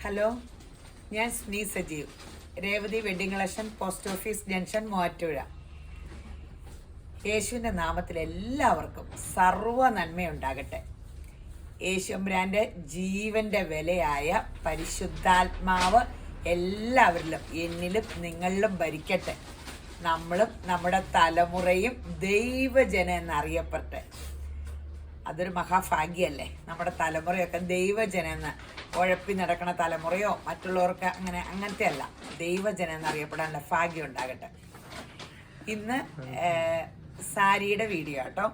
Hello, ഞാൻ സ്നീ Sajeev, Revathi wedding collection, post office junction, Muvattupuzha. യേശുവിൻ്റെ നാമത്തിൽ എല്ലാവർക്കും സർവ്വ നന്മയുണ്ടാകട്ടെ. യേശുബ്രാൻ്റെ ജീവൻ്റെ വിലയായ പരിശുദ്ധാത്മാവ് എല്ലാവരിലും, എന്നിലും നിങ്ങളിലും ഭരിക്കട്ടെ. നമ്മളും നമ്മുടെ തലമുറയും ദൈവജനം എന്നറിയപ്പെട്ടെ. അതൊരു മഹാഭാഗ്യമല്ലേ? നമ്മുടെ തലമുറയൊക്കെ ദൈവജനം എന്ന് ഉഴപ്പി നടക്കണ തലമുറയോ മറ്റുള്ളവർക്ക് അങ്ങനത്തെ അല്ല, ദൈവജനം എന്നറിയപ്പെടാനുള്ള ഭാഗ്യം ഉണ്ടാകട്ടെ. ഇന്ന് സാരിയുടെ വീഡിയോ കേട്ടോ.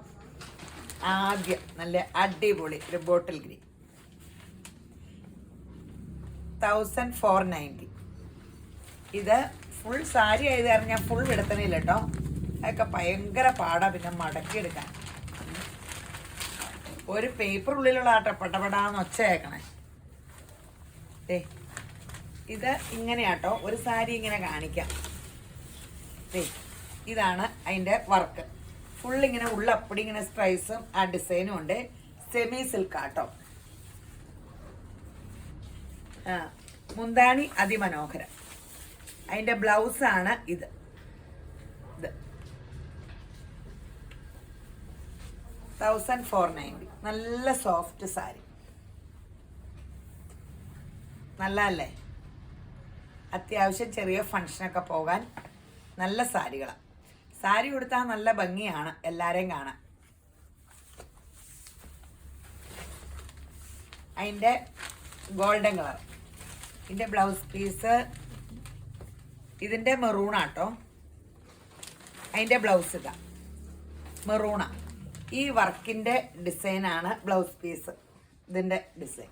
ആദ്യം നല്ല അടിപൊളി ഒരു ബോട്ടിൽ ഗ്രീൻ 1490. ഇത് ഫുൾ സാരി ആയത് കാരണം ഞാൻ ഫുൾ വിടത്തണില്ല കേട്ടോ. അതൊക്കെ ഭയങ്കര പാടാ പിന്നെ മടക്കിയെടുക്കാൻ. ഒരു പേപ്പർ ഉള്ളിലുള്ള ആട്ട പടപടാന്ന് ഒച്ച കേൾക്കണേ. ഇത് ഇങ്ങനെയാട്ടോ, ഒരു സാരി ഇങ്ങനെ കാണിക്കാം. ഇതാണ് അതിൻ്റെ വർക്ക്. ഫുൾ ഇങ്ങനെ ഉള്ളപ്പടി ഇങ്ങനെ സ്ട്രൈസും ആ ഡിസൈനും ഉണ്ട്. സെമി സിൽക്കാട്ടോ. മുന്താണി അതിമനോഹരം. അതിൻ്റെ ബ്ലൗസാണ് ഇത്. 1490. നല്ല സോഫ്റ്റ് സാരി, നല്ലതല്ലേ? അത്യാവശ്യം ചെറിയ ഫങ്ഷനൊക്കെ പോകാൻ നല്ല സാരികളാണ്. സാരി കൊടുത്താൽ നല്ല ഭംഗിയാണ് എല്ലാവരെയും കാണാൻ. അതിൻ്റെ ഗോൾഡൻ കളർ. ഇതിൻ്റെ ബ്ലൗസ് പീസ് ഇതിൻ്റെ മെറൂണാട്ടോ. അതിൻ്റെ ബ്ലൗസ് ഇതാ മെറൂണ. ഈ വർക്കിൻ്റെ ഡിസൈനാണ് ബ്ലൗസ് പീസ്. ഇതിൻ്റെ ഡിസൈൻ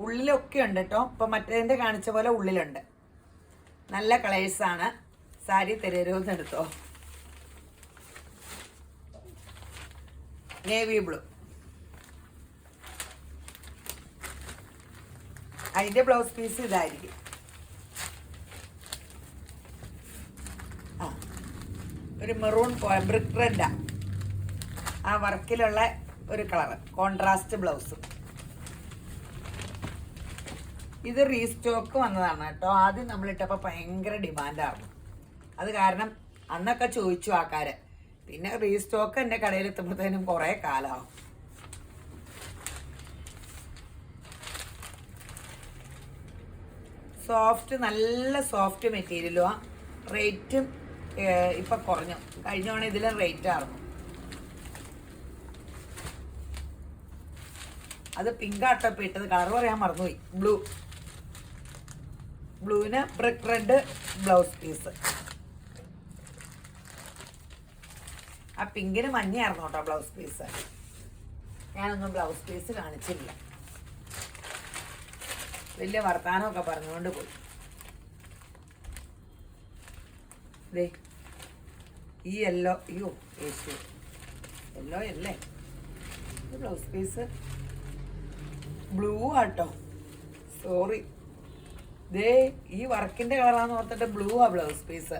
ഉള്ളിലൊക്കെ ഉണ്ട് കേട്ടോ. ഇപ്പം മറ്റേതിൻ്റെ കാണിച്ച പോലെ ഉള്ളിലുണ്ട്. നല്ല കളേഴ്സാണ്. സാരി തെരൂന്ന് എടുത്തോ. Navy blue. അതിൻ്റെ ബ്ലൗസ് പീസ് ഇതായിരിക്കും. ഒരു മെറൂൺ ബ്രിക്ക് റെഡാ ആ വർക്കിലുള്ള ഒരു കളറ്. കോൺട്രാസ്റ്റ് ബ്ലൗസും. ഇത് റീസ്റ്റോക്ക് വന്നതാണ് കേട്ടോ. ആദ്യം നമ്മളിട്ടപ്പോൾ ഭയങ്കര ഡിമാൻഡായിരുന്നു. അത് കാരണം അന്നൊക്കെ ചോദിച്ചു ആൾക്കാര്. പിന്നെ റീസ്റ്റോക്ക് എൻ്റെ കടയിൽ എത്തുമ്പോഴത്തേനും കുറേ കാലമാവും. സോഫ്റ്റ്, നല്ല സോഫ്റ്റ് മെറ്റീരിയലും. റേറ്റും ഇപ്പം കുറഞ്ഞു. കഴിഞ്ഞ തവണ ഇതിലും റേറ്റ് ആയിരുന്നു. അത് പിങ്കാട്ടപ്പം ഇട്ടത്. കളർ പറയാൻ മറന്നുപോയി. ബ്ലൂവിന് ബ്രിക്ക് റെഡ് ബ്ലൗസ് പീസ്. ആ പിങ്കിന് മഞ്ഞയായിരുന്നു കേട്ടോ ബ്ലൗസ് പീസ്. ഞാനൊന്നും ബ്ലൗസ് പീസ് കാണിച്ചില്ല. വലിയ വർത്താനമൊക്കെ പറഞ്ഞുകൊണ്ട് പോയി. ഈ യെല്ലോ, അയ്യോ യേശു, യെല്ലോ അല്ലേ ബ്ലൗസ് പീസ്? ബ്ലൂ ആട്ടോ, സോറി. ഈ വർക്കിൻ്റെ കളറാന്ന് ഓർത്തിട്ട് ബ്ലൂ ആ ബ്ലൗസ് പീസ്.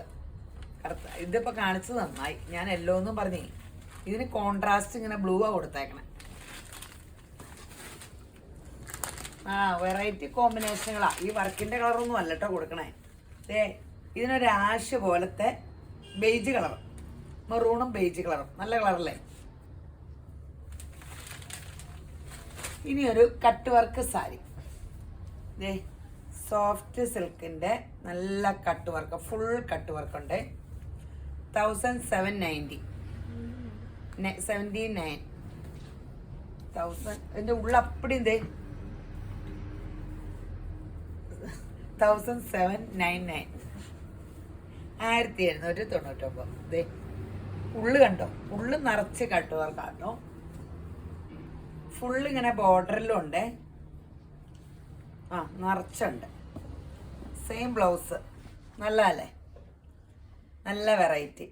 ഇതിപ്പോൾ കാണിച്ചത് നന്നായി. ഞാൻ യെല്ലോ എന്നും പറഞ്ഞേ. ഇതിന് കോൺട്രാസ്റ്റ് ഇങ്ങനെ ബ്ലൂ ആ കൊടുത്തേക്കണേ. വെറൈറ്റി കോമ്പിനേഷനുകളാ. ഈ വർക്കിൻ്റെ കളറൊന്നും അല്ല കേട്ടോ കൊടുക്കണേ. ഇതിനൊരു ആഷ് പോലത്തെ ബേജ് കളർ, മെറൂണും ബേജ് കളറും. നല്ല കളറല്ലേ? ഇനിയൊരു കട്ട് വർക്ക് സാരി. സോഫ്റ്റ് സിൽക്കിൻ്റെ നല്ല cut work, full cut work ഉണ്ട്. 1790. 79. ഇതിൻ്റെ ഉള്ളപ്പടി 1799. 1799. ഉള്ളു കണ്ടോ? ഉള്ളു നിറച്ച് കട്ട് വർക്കാട്ടോ. ഫുള്ള് ഇങ്ങനെ ബോർഡറിലും ഉണ്ട്. നിറച്ചുണ്ട്. Same blouse. നല്ലതല്ലേ? നല്ല വെറൈറ്റി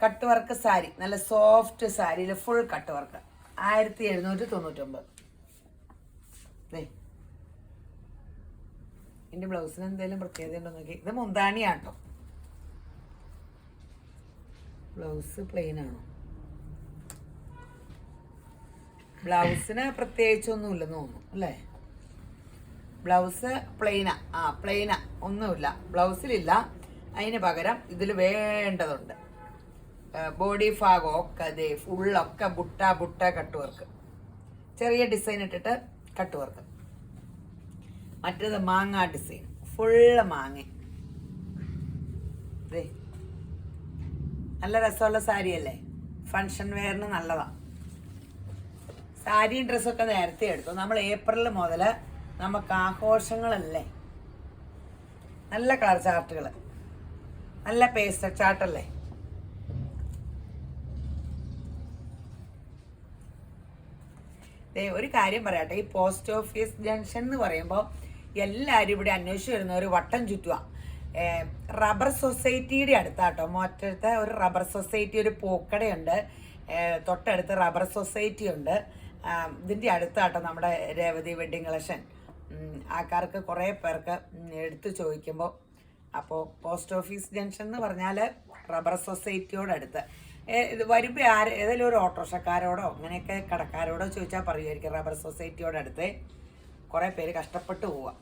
കട്ട് വർക്ക് സാരി. നല്ല സോഫ്റ്റ് സാരിയിൽ ഫുൾ കട്ട് വർക്ക്. 1799. എൻ്റെ ബ്ലൗസിന് എന്തെങ്കിലും പ്രത്യേകത ഉണ്ടോ നോക്കി. ഇത് മുന്താണിയാട്ടോ. ബ്ലൗസ് പ്ലെയിൻ ആണോ? ബ്ലൗസിന് പ്രത്യേകിച്ചൊന്നും ഇല്ലെന്ന് തോന്നുന്നു അല്ലേ? ബ്ലൗസ് പ്ലെയിനാ, പ്ലെയിനാ, ഒന്നുമില്ല, ബ്ലൗസിലില്ല. അതിന് പകരം ഇതിൽ വേണ്ടതുണ്ട്. ബോഡി ഭാഗമൊക്കെ അതേ ഫുള്ളൊക്കെ ബുട്ട കട്ട് വർക്ക്, ചെറിയ ഡിസൈൻ ഇട്ടിട്ട് കട്ട് വർക്ക്. മറ്റേത് മാങ്ങ ഡിസൈൻ, ഫുള്ള് മാങ്ങ. അതെ, നല്ല രസമുള്ള സാരിയല്ലേ, ഫങ്ഷൻ വെയറിന് നല്ലതാണ്. സാരിയും ഡ്രസ്സൊക്കെ നേരത്തെ എടുത്തു. നമ്മൾ ഏപ്രിൽ മുതൽ നമുക്ക് ആഘോഷങ്ങളല്ലേ, നല്ല കളർ ചാർട്ടുകൾ, നല്ല പേസ്റ്റൽ ചാർട്ടല്ലേ. ഒരു കാര്യം പറയട്ടെ, ഈ പോസ്റ്റ് ഓഫീസ് ജംഗ്ഷൻ എന്ന് പറയുമ്പോൾ എല്ലാവരും ഇവിടെ അന്വേഷിച്ച് വരുന്ന ഒരു വട്ടം ചുറ്റുക. റബ്ബർ സൊസൈറ്റിയുടെ അടുത്താട്ടോ, മറ്റടുത്ത ഒരു റബ്ബർ സൊസൈറ്റി, ഒരു പൂക്കടയുണ്ട്, തൊട്ടടുത്ത് റബ്ബർ സൊസൈറ്റി ഉണ്ട്. ഇതിൻ്റെ അടുത്താട്ടോ നമ്മുടെ രേവതി വെഡ്ഡിങ് കളക്ഷൻ. ആൾക്കാർക്ക് കുറേ പേർക്ക് എടുത്ത് ചോദിക്കുമ്പോൾ, അപ്പോൾ പോസ്റ്റ് ഓഫീസ് ജംഗ്ഷൻ എന്ന് പറഞ്ഞാൽ റബ്ബർ സൊസൈറ്റിയോടടുത്ത്. ഇത് വരുമ്പോൾ ഏതെങ്കിലും ഒരു ഓട്ടോറിക്ഷക്കാരോടോ അങ്ങനെയൊക്കെ കടക്കാരോടോ ചോദിച്ചാൽ പറയുമായിരിക്കും റബ്ബർ സൊസൈറ്റിയോടടുത്ത്. കുറേ പേര് കഷ്ടപ്പെട്ട് പോവാം.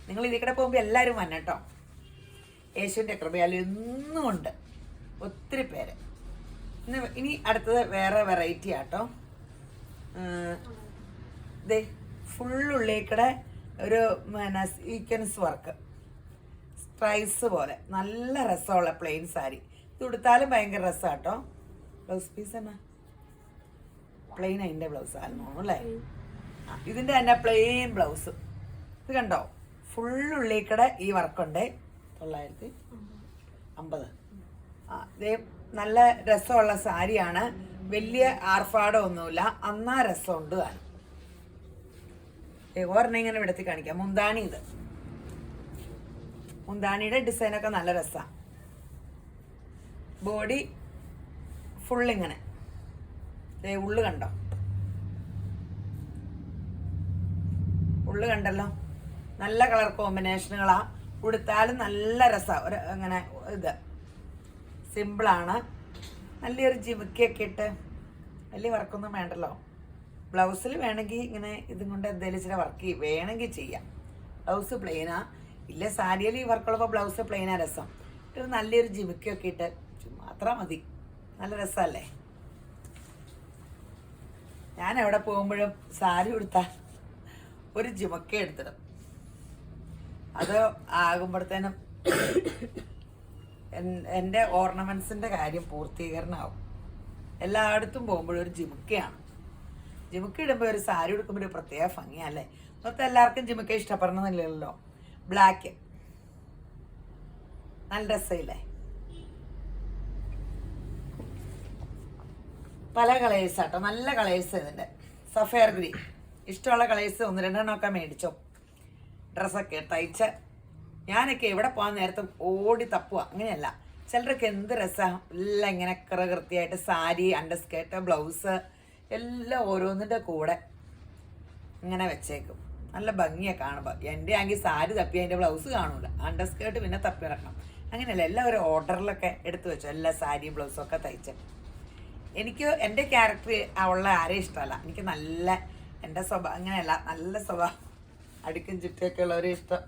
നിങ്ങൾ ഇതിൽ കൂടെ പോകുമ്പോൾ എല്ലാവരും വന്നട്ടോ, യേശുവിൻ്റെ കൃപയാൽ എന്നും ഉണ്ട് ഒത്തിരി പേര്. ഇനി അടുത്തത് വേറെ വെറൈറ്റി ആട്ടോ. ഇതേ ഫുള്ളുള്ളിക്കടെ ഒരു സീക്വൻസ് വർക്ക്, സ്ട്രൈസ് പോലെ നല്ല രസമുള്ള പ്ലെയിൻ സാരി. ഇത് ഉടുത്താലും ഭയങ്കര രസമാട്ടോ. ബ്ലൗസ് പീസ് എന്നാ പ്ലെയിൻ, അതിൻ്റെ ബ്ലൗസ് ആയിരുന്നു അല്ലേ. ഇതിൻ്റെ തന്നെ പ്ലെയിൻ ബ്ലൗസ്. ഇത് കണ്ടോ, ഫുള്ളുള്ളിക്കടെ ഈ വർക്കുണ്ട്. 950. ഇതേ നല്ല രസമുള്ള സാരിയാണ്, വലിയ ആർഭാടം ഒന്നുമില്ല, അന്നാ രസമുണ്ട് കാണും. ഒരെണ്ണം ഇങ്ങനെ വിടത്തി കാണിക്കാം. മുന്താണി, ഇത് മുന്താണിയുടെ ഡിസൈനൊക്കെ നല്ല രസമാണ്. ബോഡി ഫുള്ളിങ്ങനെ, ഉള്ളു കണ്ടോ, ഉള്ളു കണ്ടല്ലോ. നല്ല കളർ കോമ്പിനേഷനുകളാ, ഉടുത്താലും നല്ല രസമാണ്. ഒരു അങ്ങനെ ഇത് സിമ്പിളാണ്. നല്ലൊരു ജിമിക്കൊക്കെ ഇട്ട് വലിയ വർക്കൊന്നും വേണ്ടല്ലോ. ബ്ലൗസിൽ വേണമെങ്കിൽ ഇങ്ങനെ ഇതും കൊണ്ട് എന്തെങ്കിലും ചില വർക്ക് വേണമെങ്കിൽ ചെയ്യാം. ബ്ലൗസ് പ്ലെയിനാ, ഇല്ല സാരിയിൽ ഈ വർക്കുള്ളപ്പോൾ ബ്ലൗസ് പ്ലെയിനാ രസം. ഒരു നല്ലൊരു ജിമിക്കൊക്കെ ഇട്ട് മാത്രം മതി, നല്ല രസമല്ലേ. ഞാൻ എവിടെ പോകുമ്പോഴും സാരി ഉടുത്താൽ ഒരു ജിമക്ക എടുത്തിടും. അത് ആകുമ്പോഴത്തേനും എൻ്റെ ഓർണമെൻറ്റ്സിൻ്റെ കാര്യം പൂർത്തീകരണമാവും. എല്ലായിടത്തും പോകുമ്പോഴും ഒരു ജിമുക്കയാണ്. ജിമുക്ക ഇടുമ്പോൾ ഒരു സാരി ഉടുക്കുമ്പോൾ ഒരു പ്രത്യേക ഭംഗിയല്ലേ. മൊത്തം എല്ലാവർക്കും ജിമുക്ക ഇഷ്ടപ്പെടണമെന്നില്ലല്ലോ. ബ്ലാക്ക് നല്ല രസമില്ലേ. പല കളേഴ്സ് ആട്ടോ, നല്ല കളേഴ്സ്. ഇതിൻ്റെ സഫയർ ഗ്രീൻ, ഇഷ്ടമുള്ള കളേഴ്സ് 1-2 മേടിച്ചോ. ഡ്രസ്സൊക്കെ തയ്ച്ച് ഞാനൊക്കെ എവിടെ പോകാൻ നേരത്തെ ഓടി തപ്പുക, അങ്ങനെയല്ല. ചിലരൊക്കെ എന്ത് രസമാണ്, എല്ലാം ഇങ്ങനെ കൃത്യമായിട്ട് സാരി, അണ്ടർസ്കേർട്ട്, ബ്ലൗസ് എല്ലാം ഓരോന്നിൻ്റെ കൂടെ ഇങ്ങനെ വെച്ചേക്കും. നല്ല ഭംഗിയാണ് കാണുമ്പോൾ. എൻ്റെ ആണെങ്കിൽ സാരി തപ്പി അതിൻ്റെ ബ്ലൗസ് കാണൂല, അണ്ടർസ്കേർട്ട് പിന്നെ തപ്പി ഇറക്കണം. അങ്ങനെയല്ല, എല്ലാം ഒരു ഓർഡറിലൊക്കെ എടുത്തു വെച്ചു, എല്ലാ സാരിയും ബ്ലൗസും ഒക്കെ തയ്ച്ച്. എനിക്ക് എൻ്റെ ക്യാരക്ടർ ഉള്ള ആരെയും ഇഷ്ടമല്ല. എനിക്ക് നല്ല എൻ്റെ സ്വഭാവം അങ്ങനെയല്ല, നല്ല സ്വഭാവം, അടുക്കും ചുറ്റൊക്കെ ഉള്ളവരെ ഇഷ്ടം.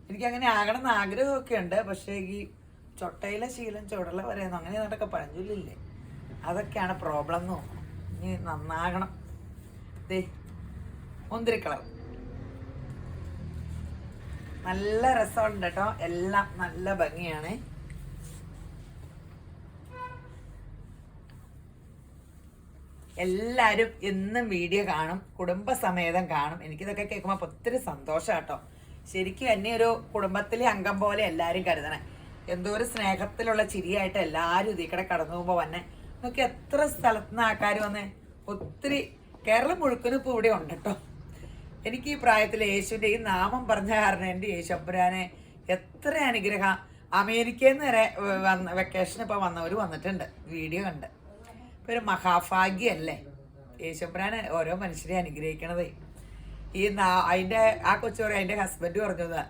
എനിക്കങ്ങനെ ആകണം എന്ന് ആഗ്രഹമൊക്കെ ഉണ്ട്. പക്ഷേ ഈ ചൊട്ടയിലെ ശീലം ചുടല പറയുന്നു, അങ്ങനെ എന്നൊക്കെ പഴഞ്ചൊല്ലില്ലേ, അതൊക്കെയാണ് പ്രോബ്ലം എന്ന് തോന്നുന്നു. ഇനി നന്നാകണം. ദേ മുന്തിരി കളർ നല്ല രസമുണ്ട് കേട്ടോ, എല്ലാം നല്ല ഭംഗിയാണ്. എല്ലാവരും എന്നും വീഡിയോ കാണും, കുടുംബസമേതം കാണും. എനിക്കിതൊക്കെ കേൾക്കുമ്പോൾ ഒത്തിരി സന്തോഷം കേട്ടോ. ശരിക്കും എന്നെ ഒരു കുടുംബത്തിലെ അംഗം പോലെ എല്ലാവരും കരുതണേ. എന്തോ ഒരു സ്നേഹത്തിലുള്ള ചിരിയായിട്ട് എല്ലാവരും ഇതിക്കടെ കടന്നു പോകുമ്പോൾ വന്നെ നോക്കി എത്ര സ്ഥലത്ത് നിന്ന് ആൾക്കാർ വന്നേ. ഒത്തിരി കേരളം മുഴുക്കനും ഇപ്പോൾ ഇവിടെ ഉണ്ട് കേട്ടോ. എനിക്ക് ഈ പ്രായത്തിൽ യേശുവിൻ്റെ ഈ നാമം പറഞ്ഞ കാരണം എൻ്റെ യേശുപുരാനെ എത്ര അനുഗ്രഹം. അമേരിക്കയിൽ നിന്ന് വരെ വെക്കേഷൻ ഇപ്പോൾ വന്നവർ വന്നിട്ടുണ്ട്, വീഡിയോ കണ്ട്. ഇപ്പോൾ ഒരു മഹാഭാഗ്യമല്ലേ യേശുപുരാനെ ഓരോ മനുഷ്യരെ അനുഗ്രഹിക്കണതേ. ഈ അതിൻ്റെ ആ കൊച്ചു പറയും, അതിൻ്റെ ഹസ്ബൻഡ് പറഞ്ഞത്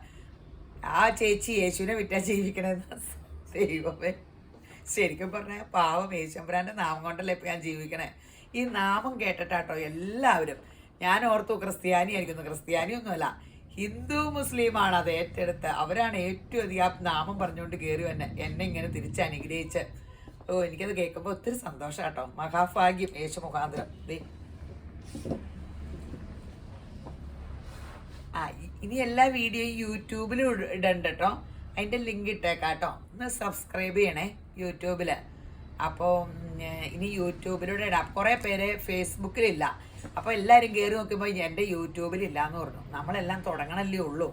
ആ ചേച്ചി യേശുവിനെ വിറ്റാ ജീവിക്കണേന്ന്. ദൈവമേ, ശരിക്കും പറഞ്ഞാൽ പാവം യേശുപുരാൻ്റെ നാമം കൊണ്ടല്ലേ ഇപ്പം ഞാൻ ജീവിക്കണേ. ഈ നാമം കേട്ടിട്ടാട്ടോ എല്ലാവരും. ഞാൻ ഓർത്തു ക്രിസ്ത്യാനി ആയിരിക്കുന്നു, ക്രിസ്ത്യാനിയൊന്നുമല്ല, ഹിന്ദു മുസ്ലിമാണ് അത് ഏറ്റെടുത്ത്. അവരാണ് ഏറ്റവും അധികം ആ നാമം പറഞ്ഞുകൊണ്ട് കയറി എന്നെ ഇങ്ങനെ തിരിച്ച് അനുഗ്രഹിച്ച്. ഓ, എനിക്കത് കേൾക്കുമ്പോൾ ഒത്തിരി സന്തോഷം കേട്ടോ. മഹാഭാഗ്യം യേശു മുഖാന്തരം. ഇനി എല്ലാ വീഡിയോയും യൂട്യൂബിലും ഇടണ്ട കേട്ടോ. അതിൻ്റെ ലിങ്ക് ഇട്ടേക്കാം കേട്ടോ. ഒന്ന് സബ്സ്ക്രൈബ് ചെയ്യണേ യൂട്യൂബിൽ. അപ്പോൾ ഇനി യൂട്യൂബിലൂടെ ഇടാം. കുറേ പേര് ഫേസ്ബുക്കിലില്ല. അപ്പോൾ എല്ലാവരും കയറി നോക്കുമ്പോൾ എൻ്റെ യൂട്യൂബിലില്ല എന്ന് പറഞ്ഞു. നമ്മളെല്ലാം തുടങ്ങണല്ലേ ഉള്ളൂ.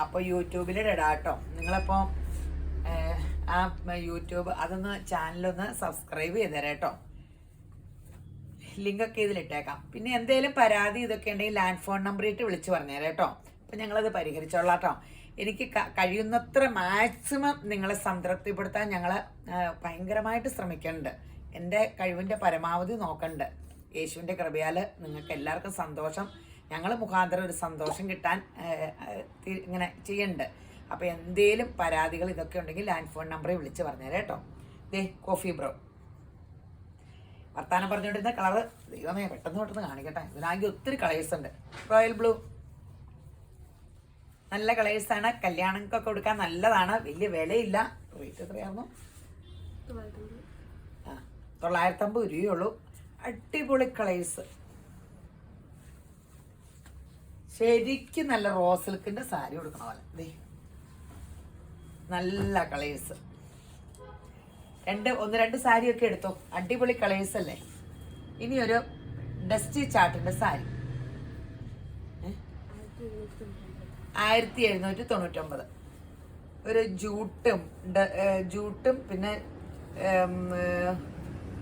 അപ്പോൾ യൂട്യൂബിലിടാം കേട്ടോ. നിങ്ങളിപ്പോൾ ആ യൂട്യൂബ് അതൊന്ന് ചാനലൊന്ന് സബ്സ്ക്രൈബ് ചെയ്തേരാം കേട്ടോ. ലിങ്കൊക്കെ ഇതിലിട്ടേക്കാം. പിന്നെ എന്തെങ്കിലും പരാതി ഇതൊക്കെ ഉണ്ടെങ്കിൽ ലാൻഡ് ഫോൺ നമ്പർ ഇട്ട് വിളിച്ച് പറഞ്ഞുതരാം കേട്ടോ. അപ്പം ഞങ്ങളത് പരിഹരിച്ചോളാം കേട്ടോ. എനിക്ക് കഴിയുന്നത്ര മാക്സിമം നിങ്ങളെ സംതൃപ്തിപ്പെടുത്താൻ ഞങ്ങൾ ഭയങ്കരമായിട്ട് ശ്രമിക്കുന്നുണ്ട്. എൻ്റെ കഴിവിൻ്റെ പരമാവധി നോക്കണ്ട്. യേശുവിൻ്റെ കൃപയാൽ നിങ്ങൾക്ക് എല്ലാവർക്കും സന്തോഷം, ഞങ്ങൾ മുഖാന്തരം ഒരു സന്തോഷം കിട്ടാൻ ഇങ്ങനെ ചെയ്യുന്നുണ്ട്. അപ്പോൾ എന്തേലും പരാതികൾ ഇതൊക്കെ ഉണ്ടെങ്കിൽ ലാൻഡ് ഫോൺ നമ്പറിൽ വിളിച്ച് പറഞ്ഞുതരാം കേട്ടോ. കോഫി ബ്രോ വർത്താനം പറഞ്ഞുകൊണ്ടിരുന്ന കളറ് ദൈവമേ പെട്ടെന്ന് കാണിക്കട്ടെ. ഇതിനാണെങ്കിൽ ഒത്തിരി കളേഴ്സ് ഉണ്ട്. റോയൽ ബ്ലൂ നല്ല കളേഴ്സാണ്. കല്യാണങ്ങൾക്കൊക്കെ കൊടുക്കാൻ നല്ലതാണ്. വലിയ വിലയില്ല. റേറ്റ് എത്രയായിരുന്നു? 950 രൂപയുള്ളൂ. അടിപൊളി കളേഴ്സ്. ശരിക്കും നല്ല റോസ് സിൽക്കിൻ്റെ സാരി കൊടുക്കണ പോലെ. നല്ല കളേഴ്സ്. ഒന്ന് രണ്ട് സാരിയൊക്കെ എടുത്തോ. അടിപൊളി കളേഴ്സ് അല്ലേ. ഇനി ഒരു ഡസ്റ്റി ചാട്ടിൻ്റെ സാരി 1799. ഒരു ജൂട്ടും പിന്നെ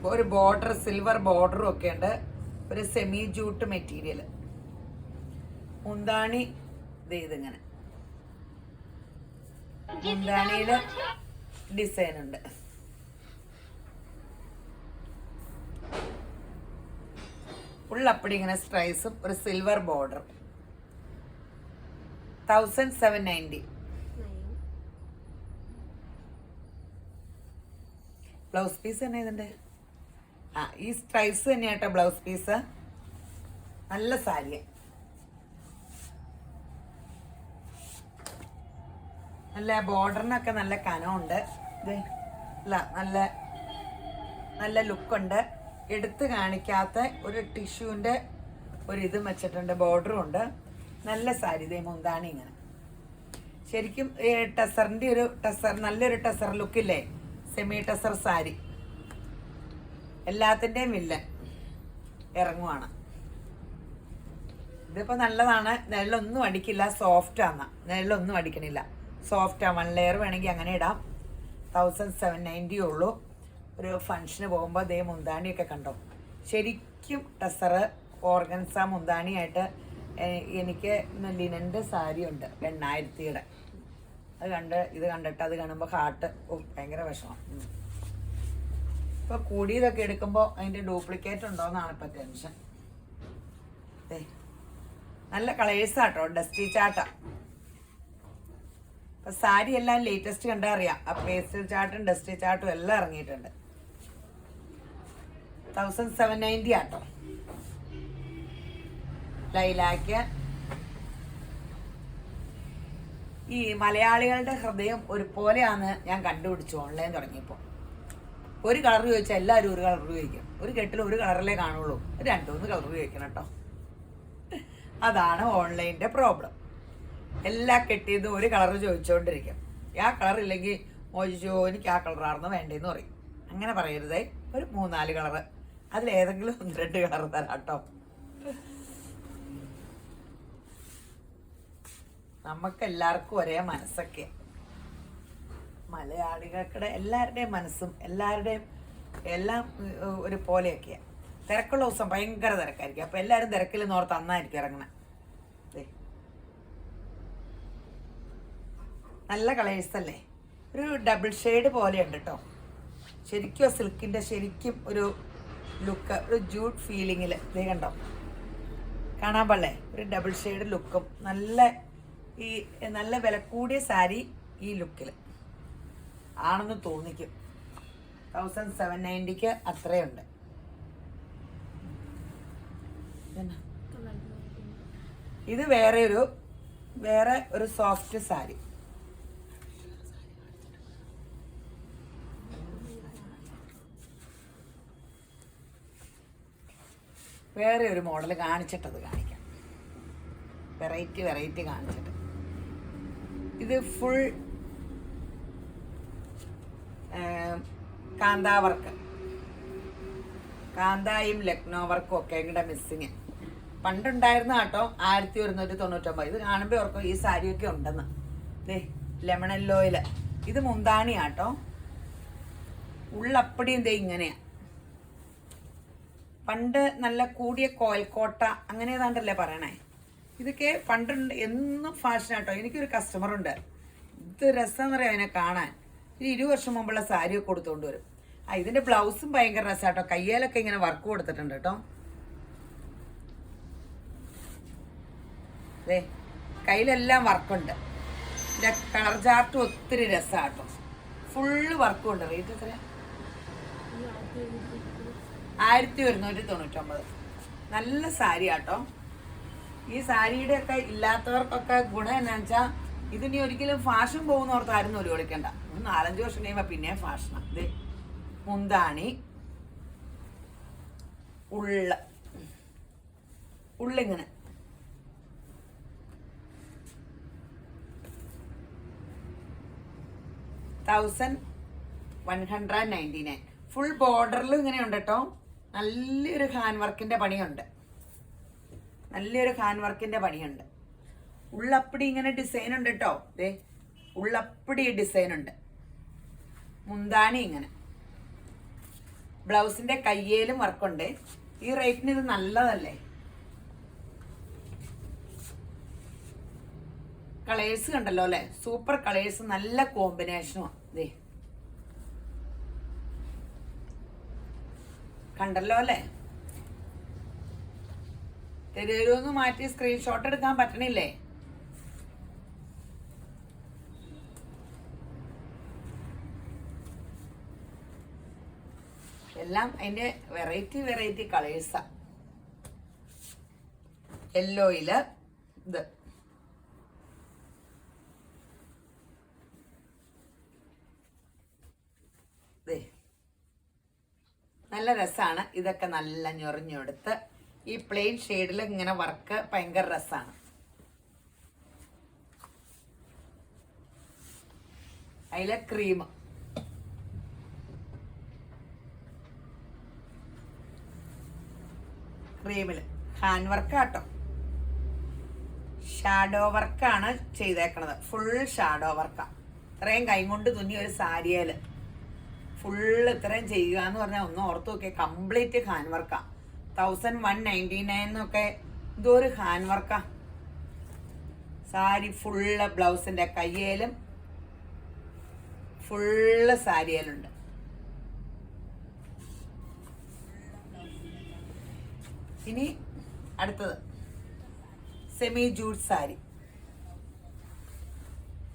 ഒരു ബോർഡർ സിൽവർ ബോർഡറും ഒക്കെ ഉണ്ട്. ഒരു സെമി ജൂട്ട് മെറ്റീരിയൽ. മുന്താണി ഇതിങ്ങനെ മുന്താണിയില് ഡിസൈൻ ഉണ്ട്. ഫുള്ളപ്പടി ഇങ്ങനെ സ്ട്രൈസും ഒരു സിൽവർ ബോർഡറും. 1790. ബ്ലൗസ് പീസ് തന്നെ ഇതിൻ്റെ. ഈ സ്ട്രൈപ്സ് തന്നെയാട്ടോ ബ്ലൗസ് പീസ്. നല്ല സാരി. നല്ല ബോർഡറിനൊക്കെ നല്ല കനമുണ്ട്. നല്ല നല്ല ലുക്കുണ്ട്. എടുത്ത് കാണിക്കാത്ത ഒരു ടിഷ്യൂവിൻ്റെ ഇതും വെച്ചിട്ടുണ്ട്. ബോർഡറും ഉണ്ട്. നല്ല സാരി. മുന്താണി ഇങ്ങനെ ശരിക്കും ടെസറിൻ്റെ നല്ലൊരു ടെസർ ലുക്കില്ലേ. സെമി ടെസർ സാരി. എല്ലാത്തിൻ്റെയും വില്ലൻ ഇറങ്ങുവാണ്. ഇതിപ്പോൾ നല്ലതാണ്. നെല്ലൊന്നും അടിക്കില്ല. സോഫ്റ്റാണ്. നെല്ലൊന്നും അടിക്കണില്ല. സോഫ്റ്റാണ്. 1 ലെയർ വേണമെങ്കിൽ അങ്ങനെ ഇടാം. 1790 ഉള്ളൂ. ഒരു ഫംഗ്ഷന് പോകുമ്പോൾ മുന്താണിയൊക്കെ കണ്ടോ. ശരിക്കും ടെസറ് ഓർഗൻസ മുന്താണിയായിട്ട്. എനിക്ക് ലിനൻ്റെ സാരി ഉണ്ട് 8000-യുടെ. ഇത് കണ്ടിട്ട് അത് കാണുമ്പോൾ ഹാർട്ട് ഭയങ്കര വിഷമം. ഇപ്പോൾ കൂടിയതൊക്കെ എടുക്കുമ്പോൾ അതിൻ്റെ ഡ്യൂപ്ലിക്കേറ്റ് ഉണ്ടോയെന്നാണ് ഇപ്പം ടെൻഷൻ. നല്ല കളേഴ്സാട്ടോ. ഡസ്റ്റി ചാട്ടാ. ഇപ്പം സാരി എല്ലാം ലേറ്റസ്റ്റ് കണ്ടാൽ അറിയാം. ആ പേസ്റ്റൽ ചാർട്ടും ഡസ്റ്റി ചാർട്ടും എല്ലാം ഇറങ്ങിയിട്ടുണ്ട്. 1790 ആട്ടോ. ലൈലാക്ക്. ഈ മലയാളികളുടെ ഹൃദയം ഒരുപോലെയാണ് ഞാൻ കണ്ടുപിടിച്ചു ഓൺലൈൻ തുടങ്ങിയപ്പോൾ. ഒരു കളർ ചോദിച്ചാൽ എല്ലാവരും ഒരു കളർ ചോദിക്കും. ഒരു കെട്ടിൽ ഒരു കളറിലേ കാണുള്ളൂ. 2-3 കളർ ചോദിക്കണം കേട്ടോ. അതാണ് ഓൺലൈൻ്റെ പ്രോബ്ലം. എല്ലാ കെട്ടിയതും ഒരു കളർ ചോദിച്ചുകൊണ്ടിരിക്കും. ആ കളർ ഇല്ലെങ്കിൽ മോചിച്ചോ എനിക്ക് ആ കളറായിരുന്നു വേണ്ടതെന്ന് പറയും. അങ്ങനെ പറയരുതേ. ഒരു 3-4 കളറ്. അതിലേതെങ്കിലും 1-2 കളർ തരാം കേട്ടോ. നമുക്കെല്ലാവർക്കും ഒരേ മനസ്സൊക്കെ. മലയാളികൾക്കിടെ എല്ലാവരുടെയും മനസ്സും എല്ലാം ഒരു പോലെയൊക്കെയാണ്. തിരക്കുള്ള ദിവസം ഭയങ്കര തിരക്കായിരിക്കും. അപ്പോൾ എല്ലാവരും തിരക്കിൽ നോർത്ത് അന്നായിരിക്കും ഇറങ്ങണേ. നല്ല കളേഴ്സ് അല്ലേ. ഒരു ഡബിൾ ഷെയ്ഡ് പോലെയുണ്ട് കേട്ടോ. ശരിക്കും സിൽക്കിൻ്റെ ശരിക്കും ഒരു ലുക്ക്, ഒരു ജൂട്ട് ഫീലിങ്ങിൽ. കണ്ടോ കാണാൻ പാടില്ലേ. ഒരു ഡബിൾ ഷെയ്ഡ് ലുക്കും നല്ല വില കൂടിയ സാരി ഈ ലുക്കിൽ ആണെന്ന് തോന്നിക്കും. 1790 അത്രയുണ്ട്. ഇത് വേറെ ഒരു വേറെ ഒരു സോഫ്റ്റ് സാരി. വേറെ ഒരു മോഡൽ കാണിച്ചിട്ടത് കാണിക്കാം. വെറൈറ്റി കാണിച്ചിട്ട്. ഇത് ഫുൾ കാന്താ വർക്ക്, കാന്തായും ലക്നോ വർക്കും ഒക്കെ കൂടെ മിസ്സിങ്. പണ്ടുണ്ടായിരുന്ന കേട്ടോ 1199. ഇത് കാണുമ്പോൾ ഓർക്കും ഈ സാരിയൊക്കെ ഉണ്ടെന്ന്. ദേ ലെമൺ യെല്ലോയില്. ഇത് മുന്താണി ആട്ടോ. ഉള്ളപ്പടിയും ദേ ഇങ്ങനെയാ. പണ്ട് നല്ല കൂടിയ കോൽക്കോട്ട അങ്ങനെ ഏതാണ്ടല്ലേ പറയണേ. ഇതൊക്കെ പണ്ടുണ്ട്, എന്നും ഫാഷൻ ആട്ടോ. എനിക്കൊരു കസ്റ്റമർ ഉണ്ട്, ഇത് രസം എന്ന് പറയാം അതിനെ കാണാൻ. 20 വർഷം മുമ്പുള്ള സാരിയൊക്കെ കൊടുത്തുകൊണ്ട് വരും. ഇതിന്റെ ബ്ലൗസും ഭയങ്കര രസമാട്ടോ. കയ്യേലൊക്കെ ഇങ്ങനെ വർക്ക് കൊടുത്തിട്ടുണ്ട് കേട്ടോ. അതെ, കയ്യിലെല്ലാം വർക്കുണ്ട്. ഇതിന്റെ കളർ ചാർട്ടും ഒത്തിരി രസമാട്ടോ. ഫുള്ള് വർക്കും ഉണ്ട്. റേറ്റ് എത്ര? 1199. നല്ല സാരി ആട്ടോ. ഈ സാരിയുടെ ഒക്കെ ഇല്ലാത്തവർക്കൊക്കെ ഗുണം എന്നാന്ന് വെച്ചാൽ ഇതിനി ഒരിക്കലും ഫാഷൻ പോകുന്നവർക്ക് ആരും ഒരു കൊടുക്കണ്ട. 4-5 വർഷം കഴിയുമ്പോൾ പിന്നെ ഫാഷനാണ്. ഇത് മുന്താണി, ഉള്ളിങ്ങനെ $1199. ഫുൾ ബോർഡറിൽ ഇങ്ങനെ ഉണ്ട് കേട്ടോ. നല്ലൊരു ഹാൻഡ് വർക്കിന്റെ പണിയുണ്ട്. ഉള്ളപ്പടി ഇങ്ങനെ ഡിസൈൻ ഉണ്ട് കേട്ടോ. ദേ ഉള്ളപ്പടി ഡിസൈൻ ഉണ്ട്. മുന്താണി ഇങ്ങനെ. ബ്ലൗസിന്റെ കയ്യേലും വർക്കുണ്ട്. ഈ റേറ്റിന് ഇത് നല്ലതല്ലേ. കളേഴ്സ് കണ്ടല്ലോ അല്ലെ, സൂപ്പർ കളേഴ്സ്, നല്ല കോമ്പിനേഷനുമാണ്. ദേ കണ്ടല്ലോ അല്ലേ. തെരുവൊന്ന് മാറ്റി സ്ക്രീൻഷോട്ട് എടുക്കാൻ പറ്റണില്ലേ? എല്ലാം അതിന്റെ വെറൈറ്റി കളേഴ്സാ. യെല്ലോയില് ഇത് നല്ല രസമാണ്. ഇതൊക്കെ നല്ല ഞൊറിഞ്ഞെടുത്ത് ഈ പ്ലെയിൻ ഷെയ്ഡിൽ ഇങ്ങനെ വർക്ക് ഭയങ്കര രസമാണ്. അതിലെ ക്രീമില് ഹാൻഡ് വർക്ക് ആട്ടോ. ഷാഡോ വർക്കാണ് ചെയ്തേക്കണത്. Full shadow വർക്കാ. ഇത്രയും കൈ കൊണ്ട് തുന്നി ഒരു സാരിയില് ഫുള്ള് ഇത്രയും ചെയ്യുക എന്ന് പറഞ്ഞാൽ ഒന്ന് ഓർത്ത് നോക്കിയ കംപ്ലീറ്റ് ഹാൻഡ് വർക്കാ. 1199 എന്നൊക്കെ ഇതൊരു ഹാൻഡ് വർക്കാ. സാരി ഫുള്ള് ബ്ലൗസിന്റെ കയ്യേലും ഫുള്ള് സാരിയിലുണ്ട്. ഇനി അടുത്തത് semi jute sari.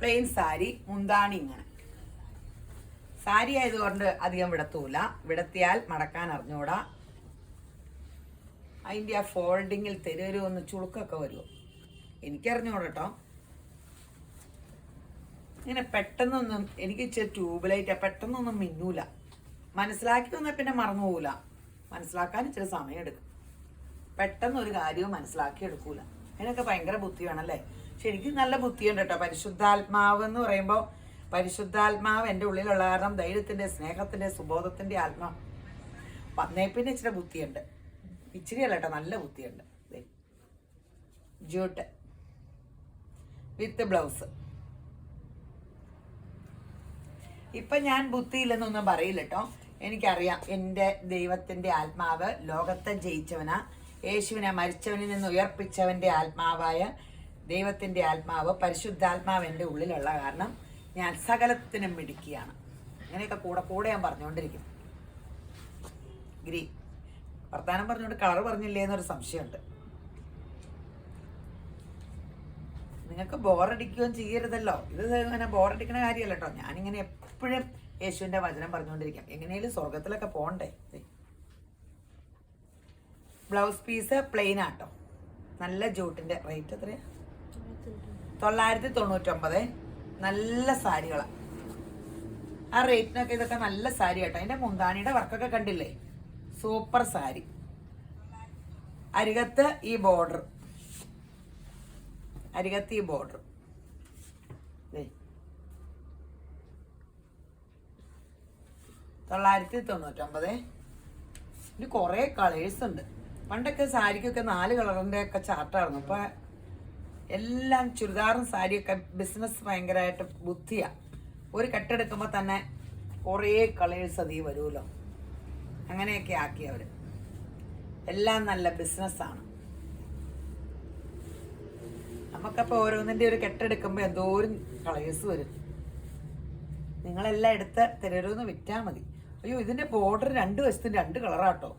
Plain sari, മുന്താണി ഇങ്ങനെ. സാരി ആയതുകൊണ്ട് അധികം വിടത്തൂല. വിടത്തിയാൽ മടക്കാൻ അറിഞ്ഞൂടാ. അതിൻ്റെ ആ ഫോൾഡിങ്ങിൽ ഒന്ന് ചുളുക്കൊക്കെ വരുമോ എനിക്കറിഞ്ഞൂടാ കേട്ടോ. ഇങ്ങനെ പെട്ടെന്നൊന്നും എനിക്ക് ഇച്ചിരി ട്യൂബ്ലൈറ്റാ, പെട്ടെന്നൊന്നും മിന്നൂല. മനസ്സിലാക്കി വന്നാൽ പിന്നെ മറന്നു പോകൂല. മനസ്സിലാക്കാൻ ഇച്ചിരി സമയം എടുക്കും. പെട്ടെന്ന് ഒരു കാര്യവും മനസ്സിലാക്കി എടുക്കൂല. അതിനൊക്കെ ഭയങ്കര ബുദ്ധി വേണമല്ലേ. പക്ഷെ എനിക്ക് നല്ല ബുദ്ധിയുണ്ട് കേട്ടോ. പരിശുദ്ധാത്മാവ് എന്ന് പറയുമ്പോൾ പരിശുദ്ധാത്മാവ് എൻ്റെ ഉള്ളിലുള്ള കാരണം ധൈര്യത്തിൻ്റെ, സ്നേഹത്തിൻ്റെ, സുബോധത്തിൻ്റെ ആത്മാവ് വന്നേ പിന്നെ ഇച്ചിരി ബുദ്ധിയുണ്ട്. ഇച്ചിരി അല്ല കേട്ടോ, നല്ല ബുദ്ധിയുണ്ട്. Jute with blouse. ഇപ്പം ഞാൻ ബുദ്ധിയില്ലെന്നൊന്നും പറയില്ല കേട്ടോ. എനിക്കറിയാം എൻ്റെ ദൈവത്തിൻ്റെ ആത്മാവ് ലോകത്തെ ജയിച്ചവനാ. യേശുവിനെ മരിച്ചവനിൽ നിന്ന് ഉയർപ്പിച്ചവൻ്റെ ആത്മാവായ ദൈവത്തിൻ്റെ ആത്മാവ്, പരിശുദ്ധാത്മാവ് എൻ്റെ ഉള്ളിലുള്ള കാരണം ഞാൻ സകലത്തിനും മിടുക്കിയാണ്. അങ്ങനെയൊക്കെ കൂടെ ഞാൻ പറഞ്ഞുകൊണ്ടിരിക്കും. വർത്താനം പറഞ്ഞുകൊണ്ട് കളർ പറഞ്ഞില്ലേ എന്നൊരു സംശയമുണ്ട്. നിങ്ങൾക്ക് ബോറടിക്കുകയും ചെയ്യരുതല്ലോ. ഇത് ഇങ്ങനെ ബോറടിക്കുന്ന കാര്യമല്ല കേട്ടോ. ഞാനിങ്ങനെ എപ്പോഴും യേശുവിൻ്റെ വചനം പറഞ്ഞുകൊണ്ടിരിക്കാം. എങ്ങനെയും സ്വർഗത്തിലൊക്കെ പോകണ്ടേ. ബ്ലൗസ് പീസ് പ്ലെയിൻ ആട്ടോ. നല്ല ജൂട്ടിൻ്റെ. റേറ്റ് എത്രയാ? 999. നല്ല സാരികളാണ്. ആ റേറ്റിനൊക്കെ ഇതൊക്കെ നല്ല സാരി കേട്ടോ. അതിന്റെ മുന്താണിയുടെ വർക്കൊക്കെ കണ്ടില്ലേ, സൂപ്പർ സാരി. അരികത്ത് ഈ ബോർഡർ, 999. ഇനി കുറേ കളേഴ്സ് ഉണ്ട്. പണ്ടൊക്കെ സാരിക്കൊക്കെ 4 കളറിന്റെ ഒക്കെ ചാർട്ടായിരുന്നു. അപ്പൊ എല്ലാം ചുരിദാറും സാരിയൊക്കെ ബിസിനസ് ഭയങ്കരമായിട്ട് ബുദ്ധിയാ. ഒരു കെട്ടെടുക്കുമ്പോൾ തന്നെ കുറേ കളേഴ്സ് അതീ വരുമല്ലോ. അങ്ങനെയൊക്കെ ആക്കി അവർ. എല്ലാം നല്ല ബിസിനസ്സാണ്. നമുക്കപ്പോൾ ഓരോന്നിൻ്റെ ഒരു കെട്ടെടുക്കുമ്പോൾ എന്തോരം കളേഴ്സ് വരും. നിങ്ങളെല്ലാം എടുത്ത് തരരുന്ന് വിറ്റാൽ മതി. അയ്യോ, ഇതിൻ്റെ ബോർഡർ 2 വശത്തും 2 കളറാട്ടോ.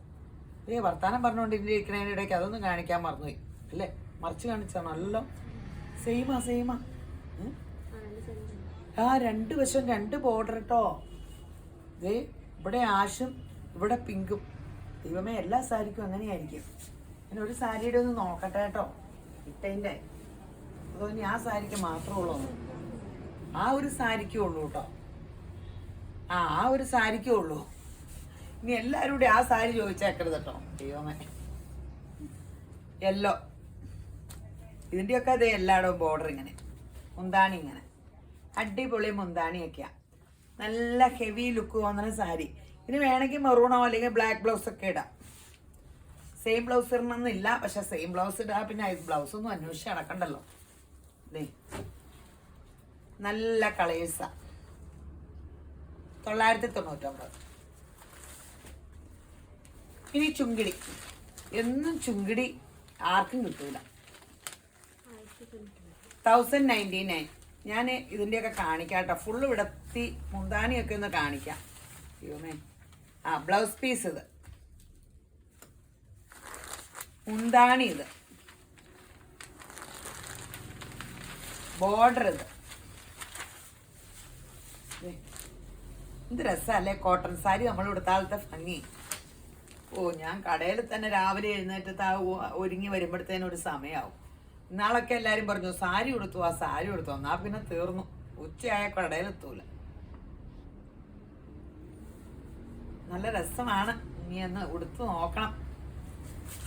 വർത്താനം പറഞ്ഞുകൊണ്ട് ഇതിൻ്റെ ഇരിക്കുന്നതിനിടയ്ക്ക് അതൊന്നും കാണിക്കാൻ മറന്നുപോയി അല്ലേ? മറിച്ച് കാണിച്ചാണോ? നല്ലോ സെയിമാ. ആ 2 വശം 2 ബോർഡർ കേട്ടോ. ഇവിടെ ആഷും ഇവിടെ പിങ്കും. ദൈവമേ, എല്ലാ സാരിക്കും അങ്ങനെയായിരിക്കും. ഞാൻ ഒരു സാരിയുടെ ഒന്ന് നോക്കട്ടെ കേട്ടോ, ഇട്ടതിൻ്റെ. അതോ ഇനി ആ സാരിക്ക് മാത്രമേ ഉള്ളൂ? ആ ഒരു സാരിക്കേ ഉള്ളൂ കേട്ടോ. ആ ഒരു സാരിക്കേ ഉള്ളൂ. ഇനി എല്ലാവരും കൂടി ആ സാരി ചോദിച്ചേക്കരുത് കേട്ടോ. ദൈവമേ, യെല്ലോ. ഇതിൻ്റെയൊക്കെ അതേ എല്ലായിടവും ബോർഡർ ഇങ്ങനെ, മുന്താണി ഇങ്ങനെ അടിപൊളി മുന്താണിയൊക്കെയാണ്. നല്ല ഹെവി ലുക്ക് തോന്നുന്ന സാരി. ഇനി വേണമെങ്കിൽ മെറൂണോ അല്ലെങ്കിൽ ബ്ലാക്ക് ബ്ലൗസ് ഒക്കെ ഇടാം. സെയിം ബ്ലൗസ് ഇടണമെന്നില്ല, പക്ഷെ സെയിം ബ്ലൗസ് ഇടാം. പിന്നെ ബ്ലൗസ് ഒന്നും അന്വേഷിച്ച് നടക്കണ്ടല്ലോ. നല്ല കളേഴ്സാ. 999. ഇനി ചുങ്കിടി. എന്നും ചുങ്കിടി ആർക്കും കിട്ടൂല. 1099. ഞാൻ ഇതിൻ്റെയൊക്കെ കാണിക്കാം കേട്ടോ. ഫുള്ള് വിടത്തി മുന്താണിയൊക്കെ ഒന്ന് കാണിക്കാം. അയ്യോമേ, ബ്ലൗസ് പീസ് ഇത്, മുന്താണി ഇത്, ബോർഡർ ഇത്. എന്ത് രസമല്ലേ കോട്ടൺ സാരി നമ്മൾ ഇവിടുത്തെ ഭംഗി. ഞാൻ കടയിൽ തന്നെ രാവിലെ എഴുന്നേറ്റ് ഒരുങ്ങി വരുമ്പോഴത്തേനും ഒരു സമയമാവും. ഇന്നാളൊക്കെ എല്ലാവരും പറഞ്ഞു സാരി ഉടുത്തു. എന്നാ പിന്നെ തീർന്നു. ഉച്ചയായ കടയിലെത്തൂല. നല്ല രസമാണ്. ഇനി ഒന്ന് ഉടുത്ത് നോക്കണം.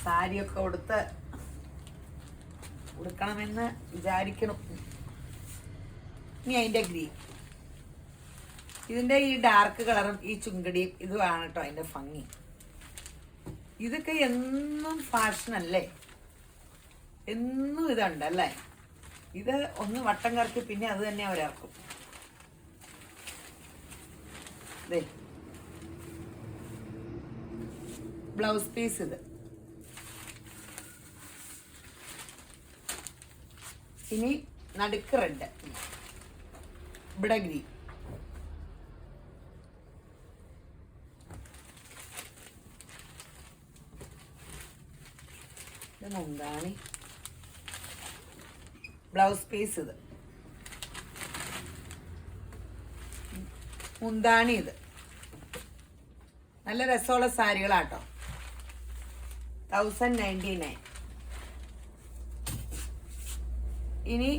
സാരിയൊക്കെ ഉടുക്കണമെന്ന് വിചാരിക്കണം. ഇനി അതിൻ്റെ ഗ്രീൻ. ഇതിൻ്റെ ഈ ഡാർക്ക് കളറും ഈ ചുങ്കടിയും ഇതുമാണ് കേട്ടോ അതിൻ്റെ ഭംഗി. ഇതൊക്കെ എന്നും ഫാഷനല്ലേ, എന്നും ഇതുണ്ടല്ലേ. ഇത് ഒന്ന് വട്ടം കറക്കി പിന്നെ അത് തന്നെ അവരിറക്കും. ബ്ലൗസ് പീസ് ഇത്. ഇനി നടുക്ക് റെഡ്, ഇവിടെ ഗ്രീൻ. മുന്താണി, ബ്ലൗസ് പീസ് ഇത്, മുന്താണി ഇത്. നല്ല രസമുള്ള സാരികളാട്ടോ. 1099. ഇനി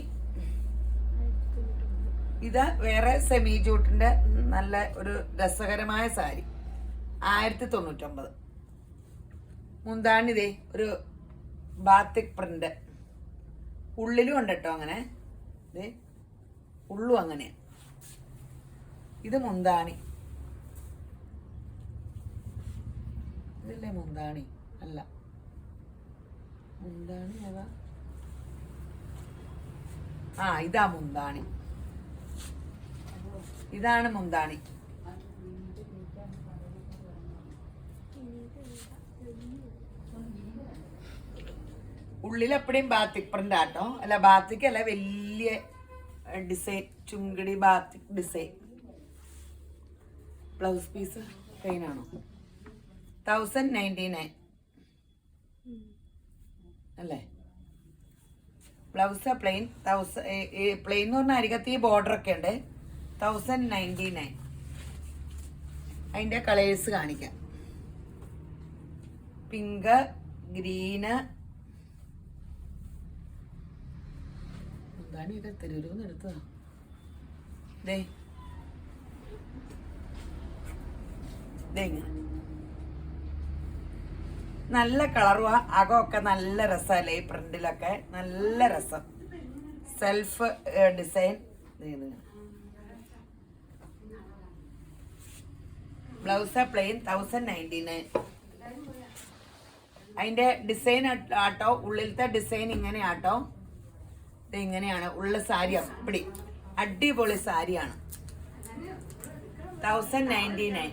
ഇത് വേറെ സെമി ജൂട്ടിന്റെ നല്ല ഒരു രസകരമായ സാരി, 1099. മുന്താണി ഇതേ ഒരു ബാത്തിക് പ്രിന്റ്. ഉള്ളിലും ഉണ്ട് കേട്ടോ അങ്ങനെ. ഉള്ളും അങ്ങനെ. ഇത് മുന്താണി. ഇതില്ലേ മുന്താണി? അല്ല, മുന്താണി ഏതാ? ഇതാ മുന്താണി. ഇതാണ് മുന്താണി. ഉള്ളിലെപ്പോഴും ബാത്തിക് പ്രിന്റ് ആട്ടോ. അല്ല, ബാത്തിക് അല്ല, വലിയ ഡിസൈൻ, ചുങ്കടി ബാത്തിക് ഡിസൈൻ. ബ്ലൗസ് പീസ് പ്ലെയിനാണോ? 1099 അല്ലേ? Blouse plain. പ്ലെയിൻ എന്ന് പറഞ്ഞാൽ അരികത്ത് ഈ ബോർഡർ ഒക്കെ ഉണ്ട്. 1099. അതിൻ്റെ കളേഴ്സ് കാണിക്കാം. പിങ്ക്, ഗ്രീന്, ധാനിയൊക്കെ തെരുവിലൊന്നും എടുത്തതാ. ദേ ഇങ്ങനെ നല്ല കളറും അകമൊക്കെ നല്ല രസമല്ലേ. ഈ പ്രിന്റിലൊക്കെ നല്ല രസം. Self design. Blouse plain 1099. അതിന്റെ ഡിസൈൻ ആട്ടോ, ഉള്ളിലത്തെ ഡിസൈൻ ഇങ്ങനെ ആട്ടോ. ഇത് ഇങ്ങനെയാണ് ഉള്ള സാരി. അപ്പടി അടിപൊളി സാരിയാണ്. 1099.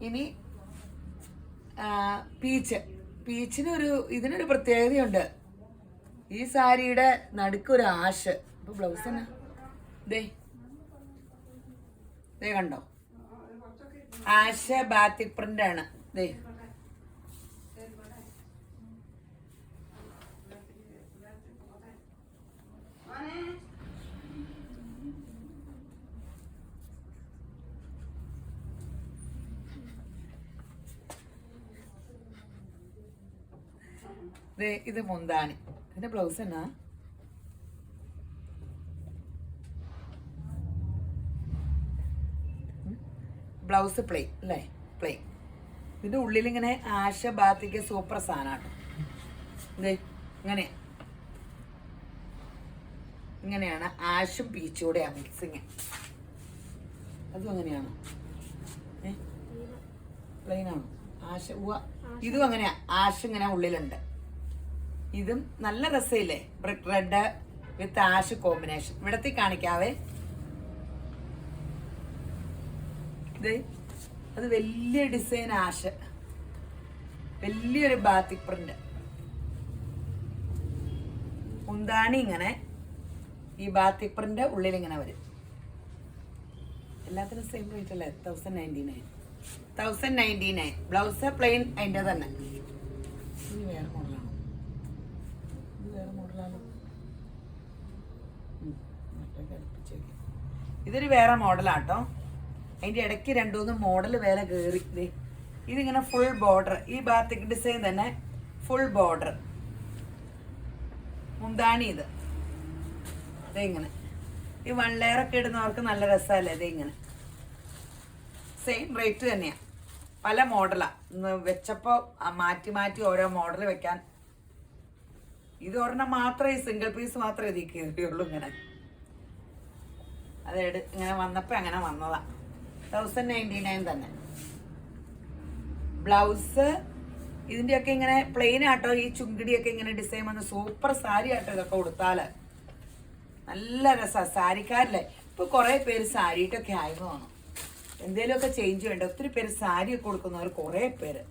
ഇനി പീച്ചിനൊരു ഇതിനൊരു പ്രത്യേകതയുണ്ട്. ഈ സാരിയുടെ നടുക്കൊരു ആഷ്. ഇപ്പൊ ബ്ലൗസ് തന്നെ ദേ കണ്ടോ, ആഷ് ബാത്തിക് പ്രിന്റ് ആണ്. ദേ ഇത് മുന്താണി. ഇതിന്റെ ബ്ലൗസ് എന്നാ ബ്ലൗസ് പ്ലെയിൻ അല്ലേ, പ്ലെയിൻ. ഇതിന്റെ ഉള്ളിൽ ഇങ്ങനെ ആഷ ബാത്തിക്ക് സൂപ്പർ സാധനമാണ്. ഇങ്ങനെയാണ് ആഷും പീച്ചും കൂടെയാ മിക്സിങ്. അതും അങ്ങനെയാണോ? പ്ലെയിൻ ആണോ? ആഷ ഇതും അങ്ങനെയാ. ആഷ് ഇങ്ങനെ ഉള്ളിലുണ്ട്. ഇതും നല്ല രസമില്ലേ, brick read with ash combination. ഇവിടത്തെ കാണിക്കാവേ. അത് വലിയ ഡിസൈൻ ആഷ്, വലിയൊരു ബാത്തിക് പ്രിന്റ്. മുന്താണി ഇങ്ങനെ ഈ ബാത്തിക് പ്രിന്റ് ഉള്ളിൽ ഇങ്ങനെ വരും. എല്ലാത്തിനും സെയിം റേറ്റ് അല്ലേ? 1099. ബ്ലൗസ് പ്ലെയിൻ അതിൻ്റെ തന്നെ. ഇത് വേറെ മോഡലാണോ? ഇതൊരു വേറെ മോഡലാട്ടോ. അതിൻ്റെ ഇടയ്ക്ക് 2-3 മോഡൽ വേറെ കയറി. ഇതിങ്ങനെ ഫുൾ ബോർഡർ. ഈ ബാത്തിക് ഡിസൈൻ തന്നെ ഫുൾ ബോർഡർ. മുന്താണി ഇങ്ങനെ ഈ 1 ലെയറൊക്കെ ഇടുന്നവർക്ക് നല്ല രസമല്ലേ. ഇങ്ങനെ സെയിം റേറ്റ് തന്നെയാണ്. പല മോഡലാണ് വെച്ചപ്പോൾ മാറ്റി മാറ്റി ഓരോ മോഡൽ വെക്കാൻ. ഇത് ഒരെണ്ണം മാത്രമേ, ഈ സിംഗിൾ പീസ് മാത്രമേ ഇതിൽ കയറിയുള്ളൂ. ഇങ്ങനെ ഇങ്ങനെ വന്നപ്പോൾ അങ്ങനെ വന്നതാ. 1099 തന്നെ. ബ്ലൗസ് ഇതിൻ്റെയൊക്കെ ഇങ്ങനെ പ്ലെയിൻ ആട്ടോ. ഈ ചുങ്കിടിയൊക്കെ ഇങ്ങനെ ഡിസൈൻ വന്ന് സൂപ്പർ സാരി ആട്ടോ. ഇതൊക്കെ കൊടുത്താല് നല്ല രസമാണ്. സാരിക്കാരില്ലേ ഇപ്പൊ കുറെ പേര് സാരിയിട്ടൊക്കെ ആയതാണ്. എന്തേലുമൊക്കെ ചേഞ്ച് വേണ്ട. ഒത്തിരി പേര് സാരിയൊക്കെ കൊടുക്കുന്നവർ കുറെ പേര്.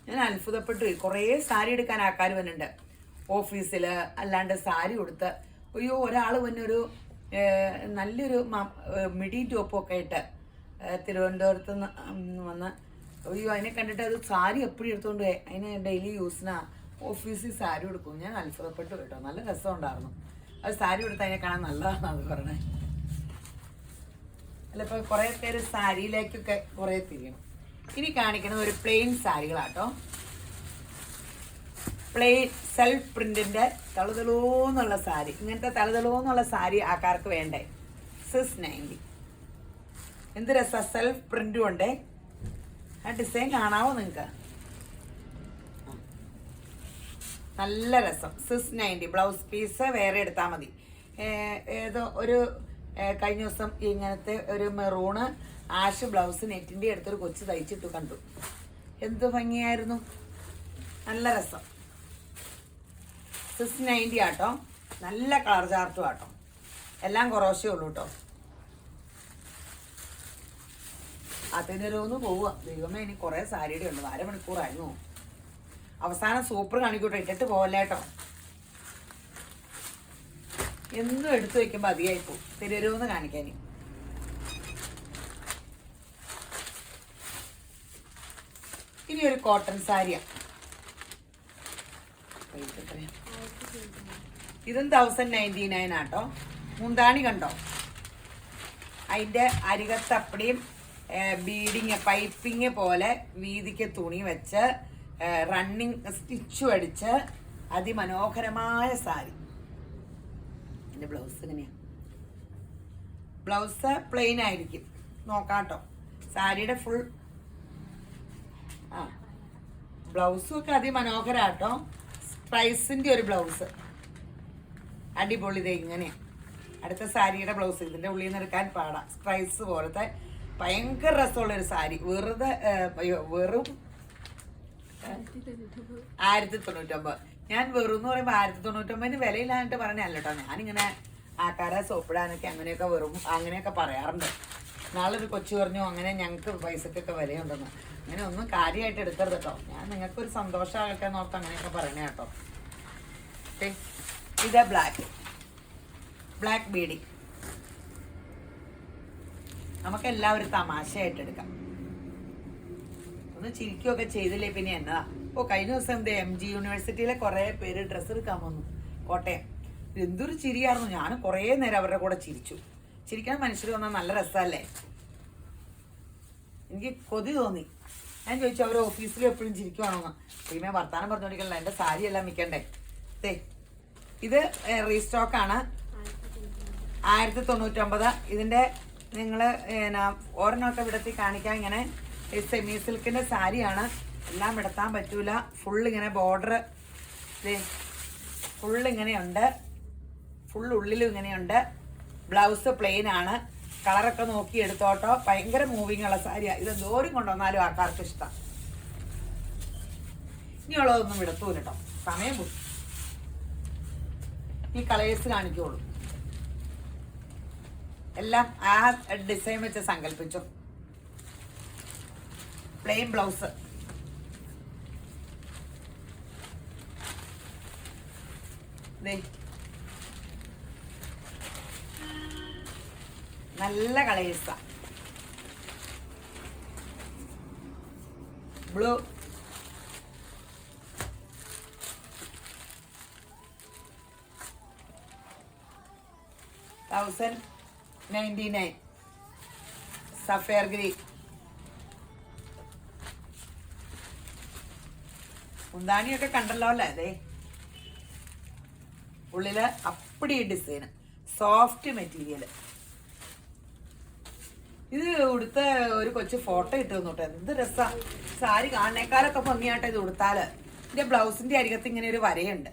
ഞാൻ അത്ഭുതപ്പെട്ടു. കുറേ സാരി എടുക്കാൻ ആൾക്കാർ വന്നിട്ടുണ്ട്. ഓഫീസിൽ അല്ലാണ്ട് സാരി കൊടുത്ത് അയ്യോ ഒരാൾ വന്നൊരു നല്ലൊരു മിഡി ടോപ്പൊക്കെ ഇട്ട് തിരുവനന്തപുരത്ത് നിന്ന് വന്ന് അയ്യോ അതിനെ കണ്ടിട്ട് അത് സാരി എപ്പോഴും എടുത്തുകൊണ്ട് പോയി. അതിന് ഡെയിലി യൂസിനാ ഓഫീസിൽ സാരി കൊടുക്കും. ഞാൻ അത്ഭുതപ്പെട്ടു കേട്ടോ. നല്ല രസമുണ്ടായിരുന്നു. അത് സാരി കൊടുത്ത് അതിനെ കാണാൻ നല്ലതാണ് അത് പറഞ്ഞത്. അല്ല ഇപ്പോൾ കുറേ പേര് സാരിയിലേക്കൊക്കെ കുറേ തിരിയണം. ഇനി കാണിക്കുന്നത് ഒരു പ്ലെയിൻ സാരികളാട്ടോ. പ്ലെയിൻ സെൽഫ് പ്രിന്റിന്റെ തളുതളൂന്നുള്ള സാരി. ഇങ്ങനത്തെ തളുതളൂന്നുള്ള സാരി ആൾക്കാർക്ക് വേണ്ടേ. 690. എന്ത് രസം. സെൽഫ് പ്രിന്റും ഉണ്ടേ. ആ ഡിസൈൻ കാണാവോ നിങ്ങൾക്ക്? നല്ല രസം. 690. ബ്ലൗസ് പീസ് വേറെ എടുത്താൽ മതി. ഏതോ ഒരു കഴിഞ്ഞ ദിവസം ഇങ്ങനത്തെ ഒരു മെറൂണ് ആഷ് ബ്ലൗസ് നെറ്റിൻ്റെ അടുത്തൊരു കൊച്ചു തയ്ച്ചിട്ട് കണ്ടു. എന്ത് ഭംഗിയായിരുന്നു. നല്ല രസം. 690 ആട്ടോ. നല്ല കളർ ചാർട്ടും ആട്ടോ. എല്ലാം കുറവശേ ഉള്ളൂ കേട്ടോ. അതിനൊരോന്ന് പോവുക. ദൈവമേ ഇനി കുറേ സാരിയുടെ ഉണ്ട്. 1/2 മണിക്കൂറായിരുന്നു. അവസാനം സൂപ്പർ കാണിക്കൂട്ടോ. ഇട്ടിട്ട് പോവല്ലേ കേട്ടോ. എന്നും എടുത്തു വെക്കുമ്പോൾ അധികമായി പോകും. തിരുവരോന്ന് കാണിക്കാൻ. ഇനി ഒരു കോട്ടൺ സാരിയാണ്. ഇതും 1099 ആട്ടോ. മുന്താണി കണ്ടോ? അതിൻ്റെ അരികത്തപ്പടിയും ബീഡിങ് പൈപ്പിങ് പോലെ വീതിക്ക് തുണി വെച്ച് റണ്ണിങ് സ്റ്റിച്ചും അടിച്ച് അതിമനോഹരമായ സാരി. എൻ്റെ ബ്ലൗസ് എങ്ങനെയാണ്? ബ്ലൗസ് പ്ലെയിൻ ആയിരിക്കും, നോക്കാട്ടോ. സാരിയുടെ ഫുൾ ബ്ലൗസും ഒക്കെ അതിമനോഹരാട്ടോ. സ്ട്രൈസിൻ്റെ ഒരു ബ്ലൗസ് അടിപൊളി. ഇത് ഇങ്ങനെയാണ് അടുത്ത സാരിയുടെ ബ്ലൗസ്. ഇതിൻ്റെ ഉള്ളിൽ നിന്ന് എടുക്കാൻ പാടാം. സ്ട്രൈസ് പോലത്തെ ഭയങ്കര രസമുള്ളൊരു സാരി. വെറും 1099. ഞാൻ വെറും എന്ന് പറയുമ്പോൾ 1099 വിലയില്ലാണ്ട് പറഞ്ഞല്ല കേട്ടോ. ഞാനിങ്ങനെ ആക്കാരെ സോപ്പിടാനൊക്കെ അങ്ങനെയൊക്കെ വെറും അങ്ങനെയൊക്കെ പറയാറുണ്ട്. നാളെ ഒരു കൊച്ചു പറഞ്ഞു അങ്ങനെ ഞങ്ങൾക്ക് പൈസക്കൊക്കെ വിലയുണ്ടെന്ന്. അങ്ങനെ ഒന്നും കാര്യമായിട്ട് എടുക്കരുത് കേട്ടോ. ഞാൻ നിങ്ങൾക്കൊരു സന്തോഷമാകട്ടെ എന്നോർത്ത് അങ്ങനെയൊക്കെ പറയണേ കേട്ടോ. ഇത് ബ്ലാക്ക് ബീഡി നമുക്ക് എല്ലാവരും തമാശയായിട്ട് എടുക്കാം. ഒന്ന് ചിരിക്കുകയൊക്കെ ചെയ്തില്ലേ പിന്നെ എന്നതാ. കഴിഞ്ഞ ദിവസം MG യൂണിവേഴ്സിറ്റിയിലെ കുറേ പേര് ഡ്രസ്സ് എടുക്കാൻ വന്നു, കോട്ടയം. എന്തൊരു ചിരിയായിരുന്നു. ഞാൻ കുറേ നേരം അവരുടെ കൂടെ ചിരിച്ചു. ചിരിക്കാൻ മനുഷ്യർ വന്നാൽ നല്ല രസമല്ലേ. എനിക്ക് കൊതി തോന്നി. ഞാൻ ചോദിച്ചു അവർ ഓഫീസിൽ എപ്പോഴും ചിരിക്കുവാണോന്ന്. പിന്നെ വർത്താനം പറഞ്ഞോണ്ടിരിക്കണല്ലോ, എൻ്റെ സാരി എല്ലാം മിക്കണ്ടേ. ഇത് റീസ്റ്റോക്കാണ്, 1099. ഇതിൻ്റെ നിങ്ങൾ ഓരോന്നൊക്കെ വിടത്തി കാണിക്കാൻ. ഇങ്ങനെ സെമി സിൽക്കിൻ്റെ സാരിയാണ്, എല്ലാം വിടത്താൻ പറ്റൂല. ഫുൾ ഇങ്ങനെ ബോർഡർ ഫുൾ ഇങ്ങനെയുണ്ട്, ഫുൾ ഉള്ളിലും ഇങ്ങനെയുണ്ട്. ബ്ലൗസ് പ്ലെയിൻ ആണ്. കളറൊക്കെ നോക്കി എടുത്തോട്ടോ. ഭയങ്കര മൂവിങ് ഉള്ള സാരിയാണ്. ഇത് എന്തോരം കൊണ്ടുവന്നാലും ആൾക്കാർക്ക് ഇഷ്ടം. ഇനിയുള്ളതൊന്നും വിടത്തൂല കേട്ടോ, സമയം പോയി. ഈ കളേഴ്സ് കാണിക്കുള്ളൂ. എല്ലാം ആ ഡിസൈൻ വെച്ച് സങ്കല്പിച്ചു. പ്ലെയിൻ ബ്ലൗസ്, നല്ല കളേഴ്സാ. ബ്ലൂ, $1099. Sapphire green. മുന്താണിയൊക്കെ കണ്ടല്ലോ അല്ലേ. അതെ, ഉള്ളില് അപ്പടി ഡിസൈൻ, സോഫ്റ്റ് മെറ്റീരിയൽ. ഇത് ഉടുത്ത ഒരു കൊച്ചു ഫോട്ടോ ഇട്ട് തന്നോട്ടെ. എന്ത് രസാ. സാരി കാണേക്കാലൊക്കെ ഭംഗിയാട്ടെ ഇത് ഉടുത്താല്. ഇതിന്റെ ബ്ലൗസിന്റെ അരികത്ത് ഇങ്ങനെ ഒരു വരയുണ്ട്,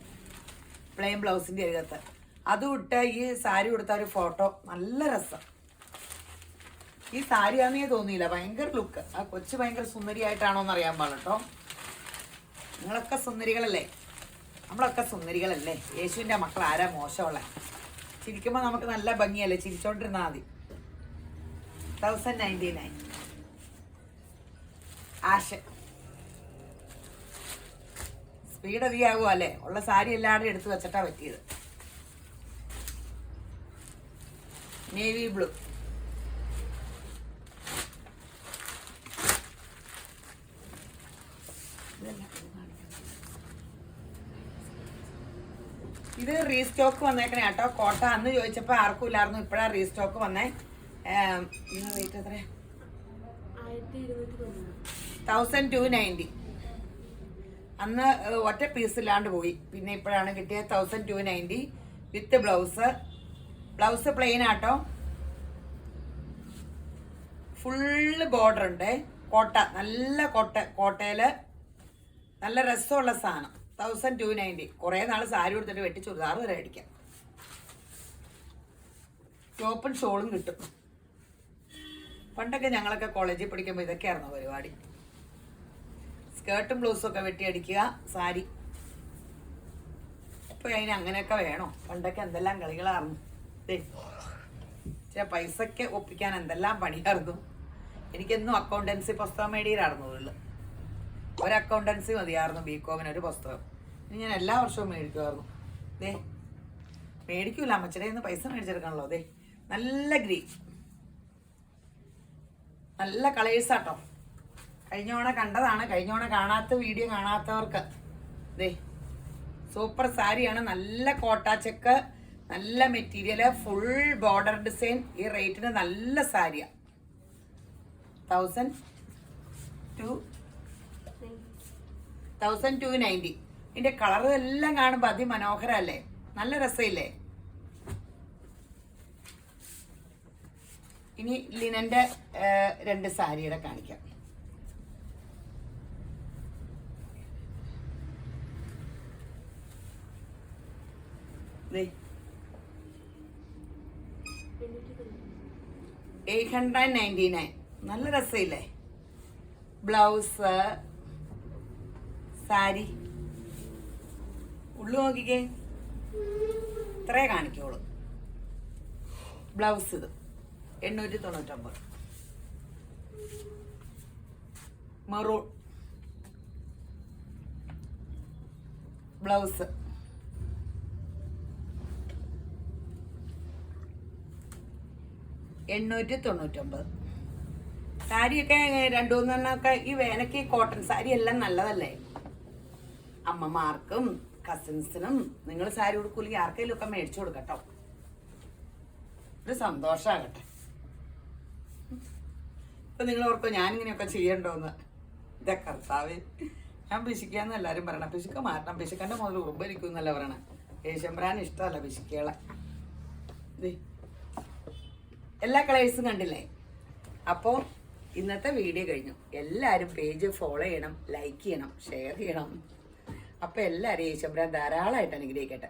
പ്ലെയിൻ ബ്ലൗസിന്റെ അരികത്ത്. അതും ഇട്ട് ഈ സാരി ഉടുത്ത ഒരു ഫോട്ടോ നല്ല രസം. ഈ സാരിയാന്നേ തോന്നിയില്ല, ഭയങ്കര ലുക്ക്. ആ കൊച്ചു ഭയങ്കര സുന്ദരിയായിട്ടാണോ എന്ന് അറിയാൻ പാടില്ല കേട്ടോ. നിങ്ങളൊക്കെ സുന്ദരികളല്ലേ, നമ്മളൊക്കെ സുന്ദരികളല്ലേ. യേശുവിൻ്റെ മക്കൾ ആരാ മോശമുള്ള? ചിരിക്കുമ്പോൾ നമുക്ക് നല്ല ഭംഗിയല്ലേ, ചിരിച്ചോണ്ടിരുന്നാൽ മതി. 1099. ആഷ്. സ്പീഡ് അധികമാകുമോ അല്ലേ. ഉള്ള സാരി എല്ലാവരും എടുത്തു വെച്ചിട്ടാ പറ്റിയത്. Navy blue. ഇത് റീസ്റ്റോക്ക് വന്നേക്കണേ കേട്ടോ. കോട്ട അന്ന് ചോദിച്ചപ്പോൾ ആർക്കും ഇല്ലായിരുന്നു, ഇപ്പോഴാണ് റീസ്റ്റോക്ക് വന്നേ. റേറ്റ് എത്ര? 1290. അന്ന് ഒറ്റ പീസ് ഇല്ലാണ്ട് പോയി, പിന്നെ ഇപ്പോഴാണ് കിട്ടിയത്. 1290 വിത്ത് ബ്ലൗസ്. ബ്ലൗസ് പ്ലെയിൻ ആട്ടോ, ഫുള്ള് ബോർഡർ ഉണ്ട്. കോട്ട, നല്ല കോട്ടയില് നല്ല രസമുള്ള സാധനം. 1290. കുറേ നാൾ സാരി കൊടുത്തിട്ട് വെട്ടി ചുരിദാർ വരെ അടിക്കാം. ടോപ്പും ഷോളും കിട്ടും. പണ്ടൊക്കെ ഞങ്ങളൊക്കെ കോളേജിൽ പഠിക്കുമ്പോൾ ഇതൊക്കെയായിരുന്നു പരിപാടി. സ്കേർട്ടും ബ്ലൗസും ഒക്കെ വെട്ടി അടിക്കുക, സാരി. ഇപ്പൊ അതിന് അങ്ങനെയൊക്കെ വേണോ? പണ്ടൊക്കെ എന്തെല്ലാം കളികളായിരുന്നു. പൈസക്ക് ഒപ്പിക്കാൻ എന്തെല്ലാം പണിയായിരുന്നു. എനിക്കെന്നും അക്കൗണ്ടൻസി പുസ്തകം മേടിയിലായിരുന്നു ഉള്ളു. ഒരു അക്കൗണ്ടൻസി മതിയായിരുന്നു BCom ഒരു പുസ്തകം. ഇനി ഞാൻ എല്ലാ വർഷവും മേടിക്കുമായിരുന്നു. മേടിക്കൂല, അമ്മച്ചടെ നിന്ന് പൈസ മേടിച്ചെടുക്കണല്ലോ. നല്ല ഗ്രീൻ, നല്ല കളേഴ്സാട്ടോ. കഴിഞ്ഞോണ കണ്ടതാണ്, കഴിഞ്ഞോണ കാണാത്ത വീഡിയോ കാണാത്തവർക്ക് സൂപ്പർ സാരിയാണ്. നല്ല കോട്ട ചെക്ക്, നല്ല മെറ്റീരിയല്, ഫുൾ ബോർഡർ ഡിസൈൻ. ഈ റേറ്റിന് നല്ല സാരിയാണ്. 1290. ഇതിന്റെ കളർ എല്ലാം കാണുമ്പോൾ അതിമനോഹരല്ലേ, നല്ല രസമില്ലേ. ഇനി ലിനന്റെ 2 സാരിയുടെ കാണിക്കാം. ദേ 899. നല്ല രസമില്ലേ. ബ്ലൗസ്, സാരി ഉള്ളു നോക്കിക്കേ, ഇത്രേ കാണിക്കോളൂ. ബ്ലൗസ് ഇത് 899. Maroon blouse 899. സാരിയൊക്കെ 2-3 ഈ വേനയ്ക്ക് കോട്ടൺ സാരി എല്ലാം നല്ലതല്ലേ. അമ്മമാർക്കും കസിൻസിനും നിങ്ങൾ സാരി കൊടുക്കൂല്ലെങ്കിൽ ആർക്കെങ്കിലും ഒക്കെ മേടിച്ചു കൊടുക്കട്ടോ, ഒരു സന്തോഷമാകട്ടെ. ഇപ്പൊ നിങ്ങൾ ഓർക്കോ ഞാനിങ്ങനെയൊക്കെ ചെയ്യണ്ടോന്ന്. ഇതാ കർത്താവ്, ഞാൻ പിശിക്കാന്ന് എല്ലാരും പറയണം. പിശുക്ക മാറ്റണം, പിശുക്കന്റെ മുതൽ ഉറുമ്പരിക്കും എന്നല്ല പറയണേ. യേശമ്പരാൻ ഇഷ്ടമല്ല പിശുക്കുകളെ. എല്ലാ കളേഴ്സും കണ്ടില്ലേ. അപ്പോൾ ഇന്നത്തെ വീഡിയോ കഴിഞ്ഞു. എല്ലാവരും പേജ് ഫോളോ ചെയ്യണം, ലൈക്ക് ചെയ്യണം, ഷെയർ ചെയ്യണം. അപ്പോൾ എല്ലാവരും യേശമ്പരാൻ ധാരാളമായിട്ട് അനുഗ്രഹിക്കട്ടെ.